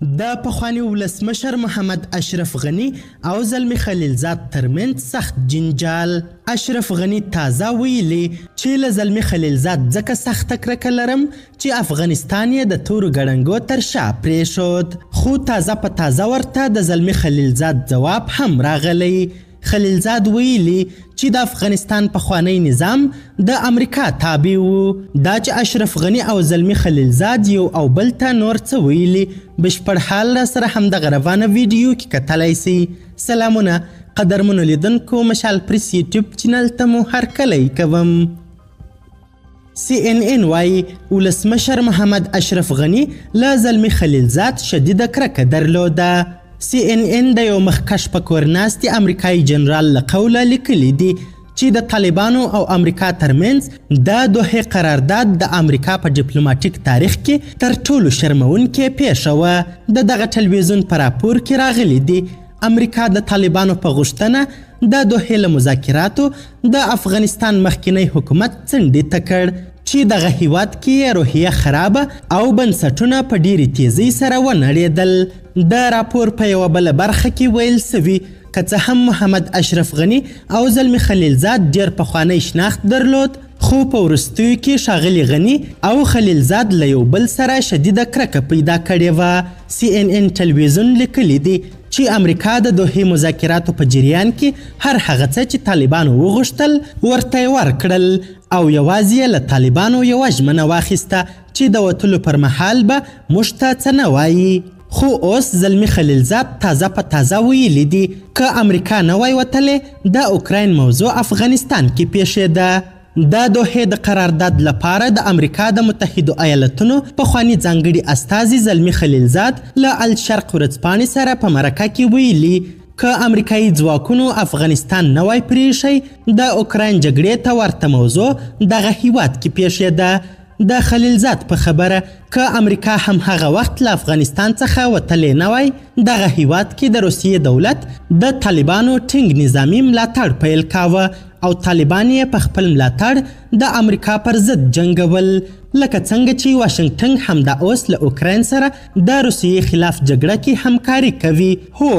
د پخواني ولسمشر محمد اشرف غنی او زلمی خلیلزاد ترمنځ سخت جنجال. اشرف غنی تازه ویلي چې له زلمی خلیلزاد ځکه سخته کرکه لرم چې افغانستان یې د تورو ګړنګو تر شا پرېښود. خو تازه په تازه ورته د زلمی خلیلزاد ځواب هم راغلی. خلیلزاد ویلي چې د افغانستان پخوانی نظام د امریکا تابع و. دا چې اشرف غنی او زلمی خلیلزاد یو او بل ته نور څه ویلي بشپړ حال را سره همدغه روانه ویډیو کې کتلی سي. سلامونه قدرمنو لیدونکو، مشال پریس یوټیوب چینل ته مو هرکلی کوم. CNN وایي ولسمشر محمد اشرف غنی له زلمی خلیلزاد شدیده کرکه درلوده. CNN د یو مخکش په کور ناستي امریکایي جنرال له قوله لیکلي دي چې د طالبانو او امریکا ترمنځ د دوحې قرارداد د امریکا په ډیپلوماټیک تاریخ کې تر ټولو شرمونکې پیښه وه. د دغه ټلویزیون په راپور کې راغلی دي امریکا د طالبانو په غوښتنه د دوحې له مذاکراتو د افغانستان مخکینی حکومت څنډې ته کړ چې دغه هیواد کې روحیه خرابه او بنسټونه په ډیرې تیزۍ سره ونړېدل. د راپور په یوه بله برخه کې ویل سوي که څه هم محمد اشرف غنی او زلمی خلیلزاد ډیر پخوانی شناخت درلود، خو په وروستیو کې ښاغلي غنی او خلیلزاد له یو بل سره شدیده کرکه پیدا کړې وه. CNN ټلویزیون لیکلی دی چې امریکا د دوحې مذاکراتو په جریان کې هر هغه څه چې طالبانو وغوښتل ورته یې ورکړل او یوازې یې له طالبانو یوه ژمنه واخیسته چې د وتلو پر مهال به موږ ته څه نه وایي. خو اوس زلمی خلیلزاد تازه په تازه ویلي دي که امریکا نه وای وتلې د اوکراین موضوع افغانستان کې پیښېده. د دوحې د قرارداد لپاره د امریکا د متحدو ایالتونو پخواني ځانګړي استازي زلمی خلیلزاد له الشرق ورځپاڼې سره په مرکه کې ویلي که امریکایي ځواکونو افغانستان نه وای پرېښی د اوکراین جګړې ته ورته موضوع دغه هیواد کې پیښېده. د خلیلزاد په خبره که امریکا هم هغه وخت له افغانستان څخه وتلی نه وای دغه هیواد کې د روسیې دولت د طالبانو ټینګ نظامي ملاتړ پیل کاوه او طالبان یې په خپل ملاتړ د امریکا پر ضد جنګول. لکه څنګه چې واشنګټن همدا اوس له اوکراین سره د روسیې خلاف جګړه کې همکاري کوي. هو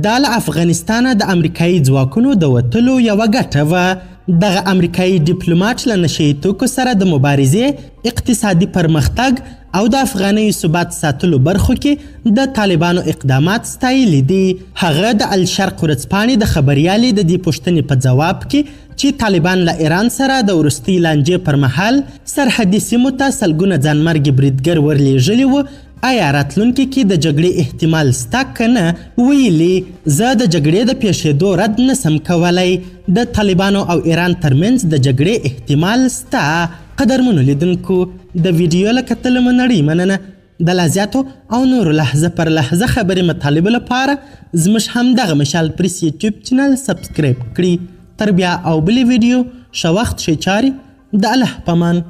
دا له افغانستانه د امریکایي ځواکونو د وتلو یوه ګټه وه. دغه امریکایي ډیپلوماټ له نشهیي توکو سره د مبارزې، اقتصادي پرمختګ او د افغانیو ثبات ساتلو برخو کې د طالبانو اقدامات ستایلي دي. هغه د الشرق ورځپاڼې د خبریالې د دې پوښتنې په ځواب کې چې طالبان له ایران سره د وروستۍ لانجې پر مهال سرحدي سیمو ته سلګونه ځانمرګي بریدګر ورلېږلي وو آیا راتلونکي کې د جګړې احتمال سته که نه؟ ویلي زه د جګړې د پیښېدو رد نسم کولی. د طالبانو او ایران ترمنځ د جګړې احتمال سته. قدرمنو لیدونکو، د ویډیو له کتلو مو نړۍ مننه. د لا زیاتو او نورو لحظه پر لحظه خبرې مطالبو لپاره زموږ همدغه مشال پریس یوټیوب چینل سبسکرایب کړئ. تر بیا او بلې ویډیو ښه وخت ښې چارې. د الله په امان.